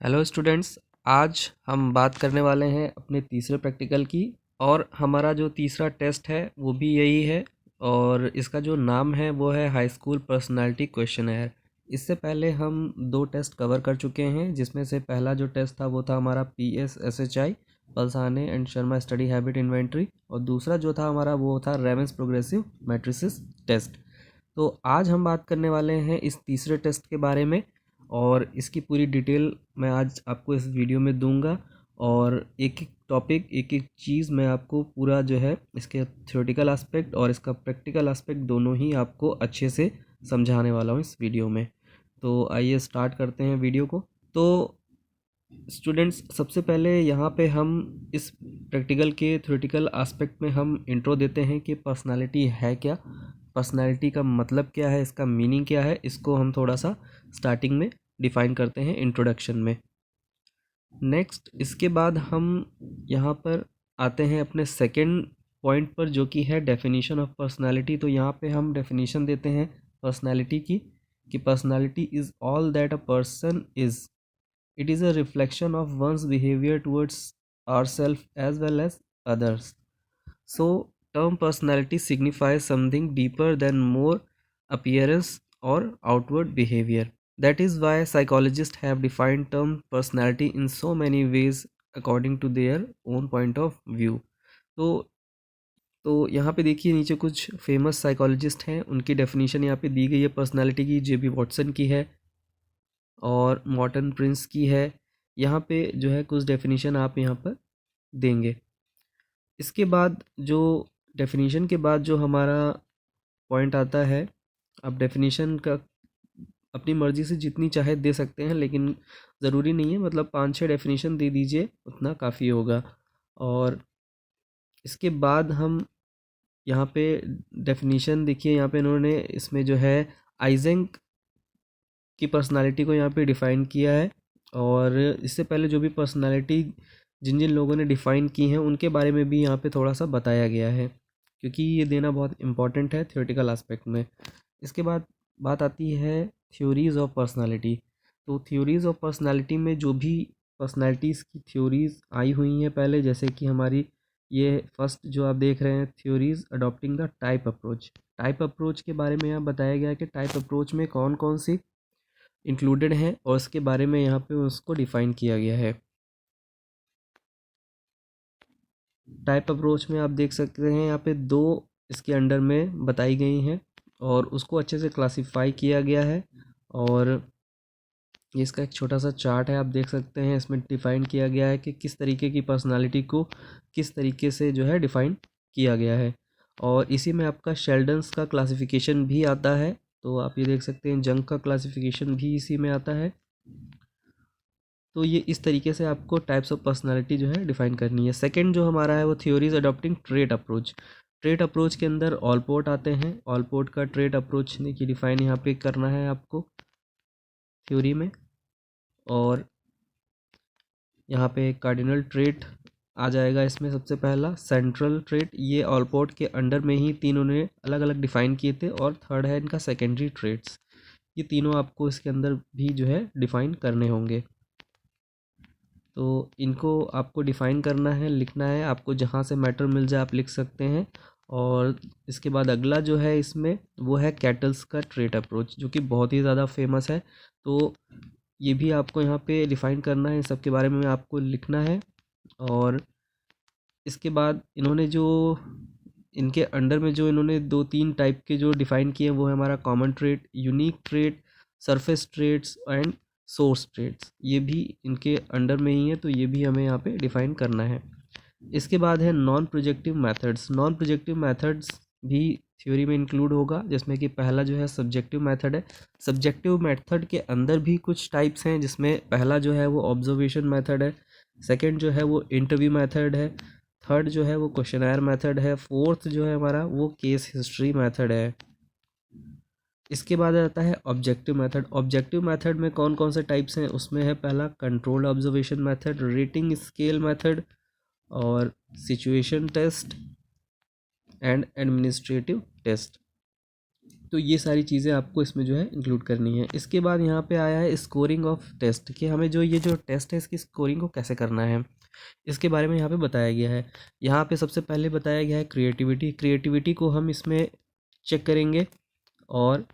Hello students. आज हम बात करने वाले हैं अपने तीसरे प्रैक्टिकल की। और हमारा जो तीसरा टेस्ट है वो भी यही है और इसका जो नाम है वो है हाई स्कूल पर्सनालिटी क्वेश्चनर। इससे पहले हम दो टेस्ट कवर कर चुके हैं, जिसमें से पहला जो टेस्ट था वो था हमारा PSSHI Palsane and Sharma study habit inventory, और दूसरा जो था हमारा वो था रेवेंस प्रोग्रेसिव मैट्रिसेस टेस्ट। तो आज हम बात करने वाले हैं इस तीसरे टेस्ट के बारे में, और इसकी पूरी डिटेल मैं आज आपको इस वीडियो में दूंगा। और एक एक टॉपिक, एक एक चीज़ मैं आपको पूरा जो है इसके थ्योरेटिकल एस्पेक्ट और इसका प्रैक्टिकल एस्पेक्ट दोनों ही आपको अच्छे से समझाने वाला हूँ इस वीडियो में। तो आइए स्टार्ट करते हैं वीडियो को। तो स्टूडेंट्स, सबसे पहले यहाँ पे हम इस प्रैक्टिकल के थ्योरेटिकल एस्पेक्ट में हम इंट्रो देते हैं कि पर्सनालिटी है क्या, पर्सनालिटी का मतलब क्या है, इसका मीनिंग क्या है। इसको हम थोड़ा सा स्टार्टिंग में डिफाइन करते हैं इंट्रोडक्शन में। नेक्स्ट, इसके बाद हम यहाँ पर आते हैं अपने सेकंड पॉइंट पर, जो कि है डेफिनेशन ऑफ पर्सनालिटी। तो यहाँ पे हम डेफिनेशन देते हैं पर्सनालिटी की कि personality is all that a person is. It is a reflection of one's behavior towards ourselves as well as others. So, term personality signifies something deeper than more appearance or outward behavior. That is why psychologists have defined term personality in so many ways according to their own point of view. तो यहाँ पे देखिए नीचे कुछ famous psychologist हैं, उनकी definition यहाँ पे दी गई है पर्सनालिटी की। JB वॉटसन की है और मॉर्टन प्रिंस की है। यहाँ पे जो है कुछ डेफिनेशन आप यहाँ पर देंगे। इसके बाद जो डेफिनेशन के बाद जो हमारा पॉइंट आता है, आप डेफिनेशन का अपनी मर्ज़ी से जितनी चाहे दे सकते हैं, लेकिन ज़रूरी नहीं है, मतलब 5-6 डेफिनेशन दे दीजिए, उतना काफ़ी होगा। और इसके बाद हम यहाँ पे डेफिनेशन देखिए, यहाँ पे इन्होंने इसमें जो है आइजेंक की पर्सनालिटी को यहाँ पे डिफ़ाइन किया है। और इससे पहले जो भी पर्सनालिटी जिन जिन लोगों ने डिफ़ाइन की हैं उनके बारे में भी यहाँ पे थोड़ा सा बताया गया है, क्योंकि ये देना बहुत इम्पॉर्टेंट है थ्योरेटिकल एस्पेक्ट में। इसके बाद बात आती है थ्योरीज़ ऑफ पर्सनालिटी। तो थ्योरीज़ ऑफ पर्सनालिटी में जो भी पर्सनालिटीज़ की थ्योरीज़ आई हुई हैं पहले, जैसे कि हमारी ये फर्स्ट जो आप देख रहे हैं, theories adopting the type approach. Type approach के बारे में यहाँ बताया गया है कि टाइप अप्रोच में कौन कौन सी इंक्लूडेड है और उसके बारे में यहाँ पे उसको डिफ़ाइन किया गया है। टाइप अप्रोच में आप देख सकते हैं यहाँ पे दो इसके अंडर में बताई गई हैं और उसको अच्छे से क्लासिफाई किया गया है। और ये इसका एक छोटा सा चार्ट है, आप देख सकते हैं। इसमें डिफ़ाइन किया गया है कि किस तरीके की पर्सनालिटी को किस तरीके से जो है डिफ़ाइन किया गया है। और इसी में आपका शेल्डन्स का क्लासिफिकेशन भी आता है। तो आप ये देख सकते हैं जंग का क्लासिफिकेशन भी इसी में आता है। तो ये इस तरीके से आपको टाइप्स ऑफ पर्सनालिटी जो है डिफाइन करनी है। सेकंड जो हमारा है वो theories adopting trait approach. Trait approach के अंदर ऑलपोर्ट आते हैं। ऑलपोर्ट का ट्रेट अप्रोच की डिफाइन यहाँ पे करना है आपको थ्योरी में। और यहाँ पे कार्डिनल ट्रेट आ जाएगा इसमें। सबसे पहला सेंट्रल ट्रेट, ये ऑलपोर्ट के अंडर में ही तीनों ने अलग अलग डिफाइन किए थे। और थर्ड है इनका सेकेंडरी ट्रेट्स। ये तीनों आपको इसके अंदर भी जो है डिफाइन करने होंगे। तो इनको आपको डिफ़ाइन करना है, लिखना है। आपको जहाँ से मैटर मिल जाए आप लिख सकते हैं। और इसके बाद अगला जो है इसमें वो है कैटल्स का ट्रेट अप्रोच, जो कि बहुत ही ज़्यादा फेमस है। तो ये भी आपको यहाँ पे डिफ़ाइन करना है, सब के बारे में आपको लिखना है। और इसके बाद इन्होंने जो इनके अंडर में जो इन्होंने 2-3 टाइप के जो डिफ़ाइन किए वो है हमारा common trait, unique trait, surface traits and source traits. ये भी इनके अंडर में ही है, तो ये भी हमें यहाँ पे डिफ़ाइन करना है। इसके बाद है non projective methods. Non projective methods भी थ्योरी में इंक्लूड होगा, जिसमें कि पहला जो है सब्जेक्टिव मेथड है। सब्जेक्टिव मेथड के अंदर भी कुछ टाइप्स हैं, जिसमें पहला जो है वो ऑब्जर्वेशन मेथड है। सेकंड जो है वो इंटरव्यू मेथड है। थर्ड जो है वो क्वेश्चनर मेथड है। फोर्थ जो है हमारा वो केस हिस्ट्री मेथड है। इसके बाद आता है ऑब्जेक्टिव मेथड। ऑब्जेक्टिव मेथड में कौन कौन से टाइप्स हैं, उसमें है पहला controlled observation method, rating scale method, और situation test and administrative test. तो ये सारी चीज़ें आपको इसमें जो है इंक्लूड करनी है। इसके बाद यहाँ पे आया है स्कोरिंग ऑफ टेस्ट, कि हमें जो ये जो टेस्ट है इसकी स्कोरिंग को कैसे करना है, इसके बारे में यहाँ पे बताया गया है। यहाँ पे सबसे पहले बताया गया है क्रिएटिविटी को हम इसमें चेक करेंगे, और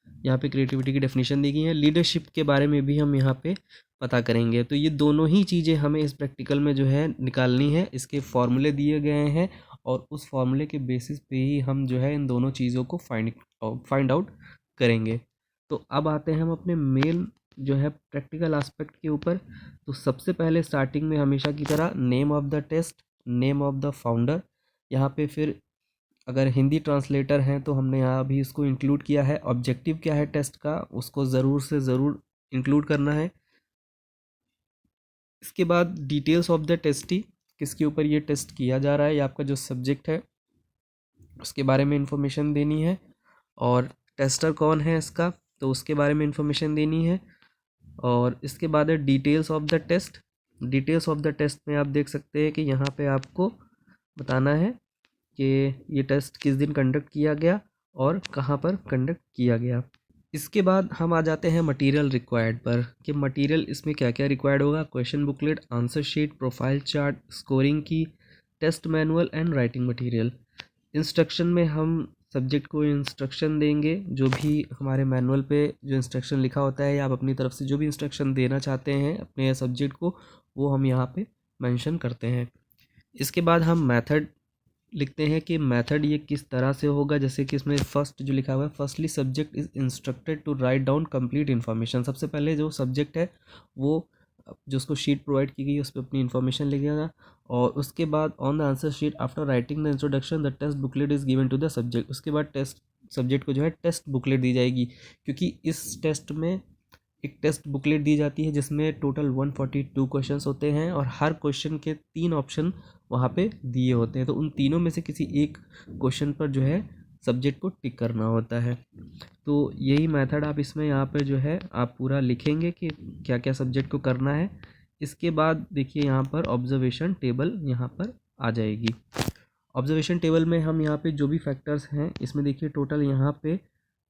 यहाँ पे क्रिएटिविटी की डेफिनेशन दी गई है। लीडरशिप के बारे में भी हम यहाँ पे पता करेंगे। तो ये दोनों ही चीज़ें हमें इस प्रैक्टिकल में जो है निकालनी है। इसके फॉर्मूले दिए गए हैं और उस फॉर्मूले के बेसिस पे ही हम जो है इन दोनों चीज़ों को फाइंड आउट करेंगे। तो अब आते हैं हम अपने मेन जो है प्रैक्टिकल एस्पेक्ट के ऊपर। तो सबसे पहले स्टार्टिंग में हमेशा की तरह name of the test, name of the founder. यहाँ पे फिर अगर हिंदी ट्रांसलेटर हैं तो हमने यहाँ भी इसको इंक्लूड किया है। ऑब्जेक्टिव क्या है टेस्ट का, उसको ज़रूर से ज़रूर इंक्लूड करना है। इसके बाद डिटेल्स ऑफ द टेस्टी, किसके ऊपर ये टेस्ट किया जा रहा है, या आपका जो सब्जेक्ट है उसके बारे में इंफॉर्मेशन देनी है। और टेस्टर कौन है इसका, तो उसके बारे में इंफॉर्मेशन देनी है। और इसके बाद है details of the test. Details of the test में आप देख सकते हैं कि यहाँ पे आपको बताना है कि ये टेस्ट किस दिन कंडक्ट किया गया और कहाँ पर कंडक्ट किया गया। इसके बाद हम आ जाते हैं मटेरियल रिक्वायर्ड पर, कि मटेरियल इसमें क्या क्या रिक्वायर्ड होगा। Question booklet, answer sheet, profile chart, scoring key, test manual and writing material. Instruction में हम सब्जेक्ट को इंस्ट्रक्शन देंगे, जो भी हमारे मैनुअल पे जो इंस्ट्रक्शन लिखा होता है, या आप अपनी तरफ से जो भी इंस्ट्रक्शन देना चाहते हैं अपने सब्जेक्ट को, वो हम यहाँ पे मेंशन करते हैं। इसके बाद हम मेथड लिखते हैं कि मेथड ये किस तरह से होगा। जैसे कि इसमें फर्स्ट जो लिखा हुआ है, firstly subject is instructed to write down complete information. सबसे पहले जो सब्जेक्ट है वो जो उसको शीट प्रोवाइड की गई है उस पर अपनी इन्फॉर्मेशन लिखेगा। और उसके बाद on the answer sheet after writing the introduction the test booklet is given to the subject. उसके बाद टेस्ट सब्जेक्ट को जो है टेस्ट बुकलेट दी जाएगी, क्योंकि इस टेस्ट में एक टेस्ट बुकलेट दी जाती है जिसमें टोटल 142 क्वेश्चंस होते हैं और हर क्वेश्चन के 3 ऑप्शन वहाँ पे दिए होते हैं। तो उन तीनों में से किसी एक क्वेश्चन पर जो है सब्जेक्ट को टिक करना होता है। तो यही मेथड आप इसमें यहाँ पे जो है आप पूरा लिखेंगे कि क्या क्या सब्जेक्ट को करना है। इसके बाद देखिए यहाँ पर ऑब्जर्वेशन टेबल यहाँ पर आ जाएगी। ऑब्जर्वेशन टेबल में हम यहाँ पे जो भी फैक्टर्स हैं, इसमें देखिए टोटल यहाँ पे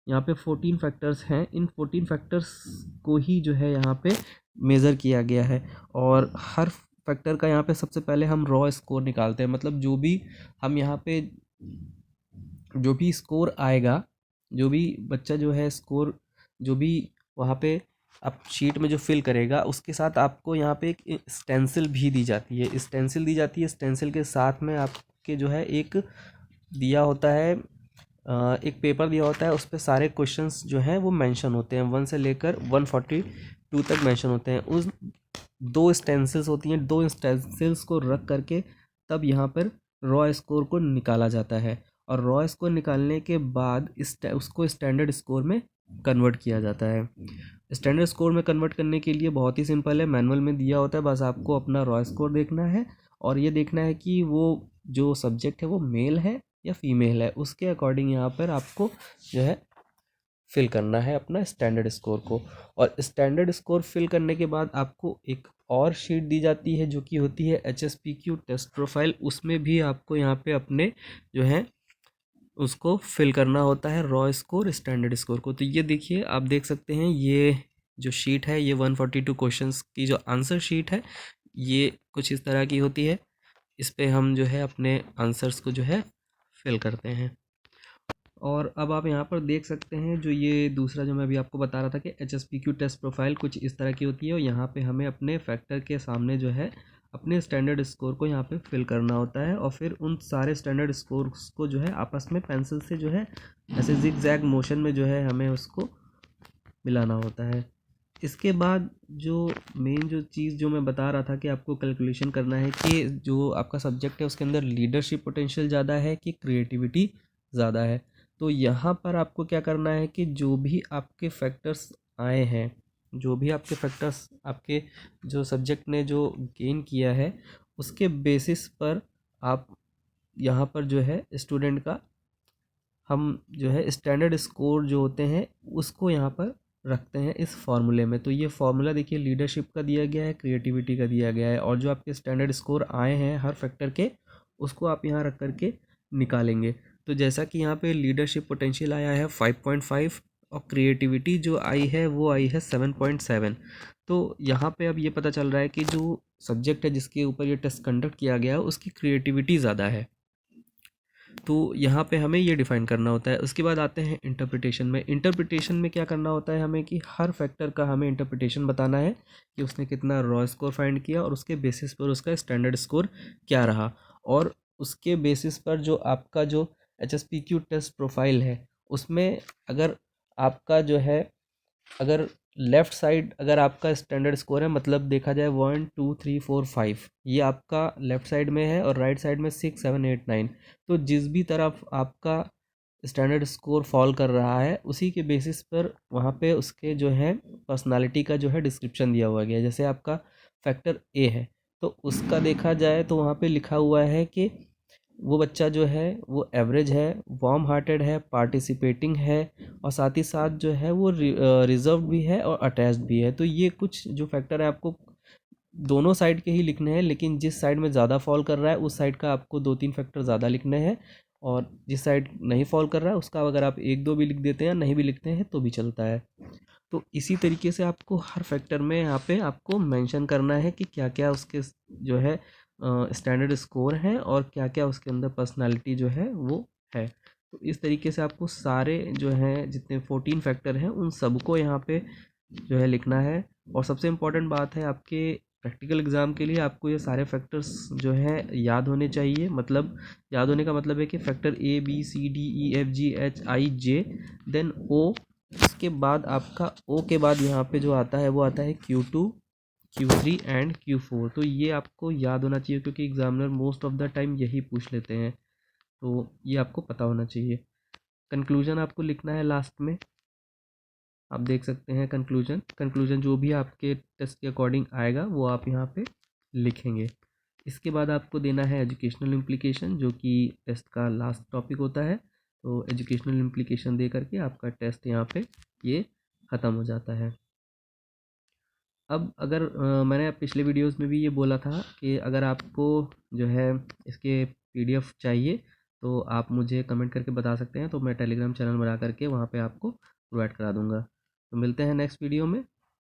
14 फैक्टर्स हैं। इन 14 फैक्टर्स को ही जो है यहाँ पे मेज़र किया गया है। और हर फैक्टर का यहाँ पे सबसे पहले हम रॉ स्कोर निकालते हैं। मतलब जो भी हम यहाँ पे जो भी स्कोर आएगा, जो भी बच्चा जो है स्कोर जो भी वहाँ पे आप शीट में जो फिल करेगा, उसके साथ आपको यहाँ पे एक स्टेंसिल भी दी जाती है। स्टेंसिल दी जाती है, स्टेंसिल के साथ में आपके जो है एक दिया होता है, एक पेपर दिया होता है, उस पर सारे क्वेश्चंस जो हैं वो मेंशन होते हैं, 1 से लेकर 142 तक मेंशन होते हैं। उस 2 स्टेंसिल्स होती हैं, 2 स्टेंसिल्स को रख करके तब यहाँ पर रॉ स्कोर को निकाला जाता है। और रॉ स्कोर निकालने के बाद उसको स्टैंडर्ड स्कोर में कन्वर्ट किया जाता है। स्टैंडर्ड स्कोर में कन्वर्ट करने के लिए बहुत ही सिंपल है, मैनुअल में दिया होता है, बस आपको अपना रॉ स्कोर देखना है और ये देखना है कि वो जो सब्जेक्ट है वो मेल है या फीमेल है। उसके अकॉर्डिंग यहाँ पर आपको जो है फिल करना है अपना स्टैंडर्ड स्कोर को। और स्टैंडर्ड स्कोर फिल करने के बाद आपको एक और शीट दी जाती है जो कि होती है HSPQ टेस्ट प्रोफाइल। उसमें भी आपको यहाँ पे अपने जो है उसको फिल करना होता है रॉ स्कोर स्टैंडर्ड स्कोर को। तो ये देखिए आप देख सकते हैं, ये जो शीट है ये 142 क्वेश्चंस की जो आंसर शीट है ये कुछ इस तरह की होती है। इस पे हम जो है अपने आंसर्स को जो है फिल करते हैं। और अब आप यहाँ पर देख सकते हैं जो ये दूसरा जो मैं अभी आपको बता रहा था कि HSPQ टेस्ट प्रोफाइल कुछ इस तरह की होती है। और यहाँ पे हमें अपने फैक्टर के सामने जो है अपने स्टैंडर्ड स्कोर को यहाँ पे फिल करना होता है। और फिर उन सारे स्टैंडर्ड स्कोर्स को जो है आपस में पेंसिल से जो है ऐसे जिग जैग मोशन में जो है हमें उसको मिलाना होता है। इसके बाद जो मेन जो चीज़ जो मैं बता रहा था कि आपको कैलकुलेशन करना है कि जो आपका सब्जेक्ट है उसके अंदर लीडरशिप पोटेंशियल ज़्यादा है कि क्रिएटिविटी ज़्यादा है। तो यहाँ पर आपको क्या करना है कि जो भी आपके फैक्टर्स आए हैं, जो भी आपके फैक्टर्स आपके जो सब्जेक्ट ने जो गेन किया है उसके बेसिस पर आप यहाँ पर जो है स्टूडेंट का हम जो है स्टैंडर्ड स्कोर जो होते हैं उसको यहाँ पर रखते हैं इस फार्मूले में। तो ये फार्मूला देखिए लीडरशिप का दिया गया है, क्रिएटिविटी का दिया गया है, और जो आपके स्टैंडर्ड स्कोर आए हैं हर फैक्टर के उसको आप यहाँ रख करके निकालेंगे। तो जैसा कि यहाँ पे लीडरशिप पोटेंशियल आया है 5.5 और क्रिएटिविटी जो आई है वो आई है 7.7। तो यहाँ पे अब ये पता चल रहा है कि जो सब्जेक्ट है जिसके ऊपर ये टेस्ट कंडक्ट किया गया उसकी क्रिएटिविटी ज़्यादा है। तो यहाँ पे हमें ये डिफाइन करना होता है। उसके बाद आते हैं इंटरप्रिटेशन में। इंटरप्रिटेशन में क्या करना होता है हमें कि हर फैक्टर का हमें इंटरप्रिटेशन बताना है कि उसने कितना रॉ स्कोर फाइंड किया और उसके बेसिस पर उसका स्टैंडर्ड स्कोर क्या रहा, और उसके बेसिस पर जो आपका जो HSPQ टेस्ट प्रोफाइल है उसमें अगर आपका जो है, अगर लेफ्ट साइड अगर आपका स्टैंडर्ड स्कोर है, मतलब देखा जाए 1 2 3 4 5, ये आपका लेफ्ट साइड में है और राइट साइड में 6 7 8 9, तो जिस भी तरफ आपका स्टैंडर्ड स्कोर फॉल कर रहा है उसी के बेसिस पर वहाँ पे उसके जो है पर्सनालिटी का जो है डिस्क्रिप्शन दिया हुआ गया है। जैसे आपका फैक्टर ए है तो उसका देखा जाए तो वहाँ पे लिखा हुआ है कि वो बच्चा जो है वो एवरेज है, वार्म हार्टेड है, पार्टिसिपेटिंग है, और साथ ही साथ जो है वो रिजर्व भी है और अटैच्ड भी है। तो ये कुछ जो फैक्टर है आपको दोनों साइड के ही लिखने हैं, लेकिन जिस साइड में ज़्यादा फॉल कर रहा है उस साइड का आपको 2 3 फैक्टर ज़्यादा लिखने हैं, और जिस साइड नहीं फॉल कर रहा है उसका अगर आप 1 2 भी लिख देते हैं, नहीं भी लिखते हैं तो भी चलता है। तो इसी तरीके से आपको हर फैक्टर में यहाँ पे आपको मेंशन करना है कि क्या क्या उसके जो है स्टैंडर्ड स्कोर है और क्या क्या उसके अंदर पर्सनालिटी जो है वो है। तो इस तरीके से आपको सारे जो हैं जितने 14 फैक्टर हैं उन सबको यहाँ पे जो है लिखना है। और सबसे इम्पोर्टेंट बात है आपके प्रैक्टिकल एग्ज़ाम के लिए आपको ये सारे फैक्टर्स जो हैं याद होने चाहिए। मतलब याद होने का मतलब है कि फैक्टर ABCDEFGHIJ, देन O, इसके बाद आपका O के बाद यहाँ पे जो आता है वो आता है Q2 Q3 एंड Q4। तो ये आपको याद होना चाहिए क्योंकि examiner most of the time यही पूछ लेते हैं, तो ये आपको पता होना चाहिए। कंक्लूजन आपको लिखना है लास्ट में, आप देख सकते हैं कंक्लूजन। कंक्लूजन जो भी आपके टेस्ट के अकॉर्डिंग आएगा वो आप यहाँ पे लिखेंगे। इसके बाद आपको देना है एजुकेशनल इम्प्लीकेशन, जो कि टेस्ट का लास्ट टॉपिक होता है। तो एजुकेशनल इम्प्लीकेशन दे करके आपका टेस्ट यहाँ पे ये ख़त्म हो जाता है। अब अगर मैंने पिछले वीडियोस में भी ये बोला था कि अगर आपको जो है इसके PDF चाहिए तो आप मुझे कमेंट करके बता सकते हैं, तो मैं टेलीग्राम चैनल बना करके वहाँ पे आपको प्रोवाइड करा दूँगा। तो मिलते हैं नेक्स्ट वीडियो में।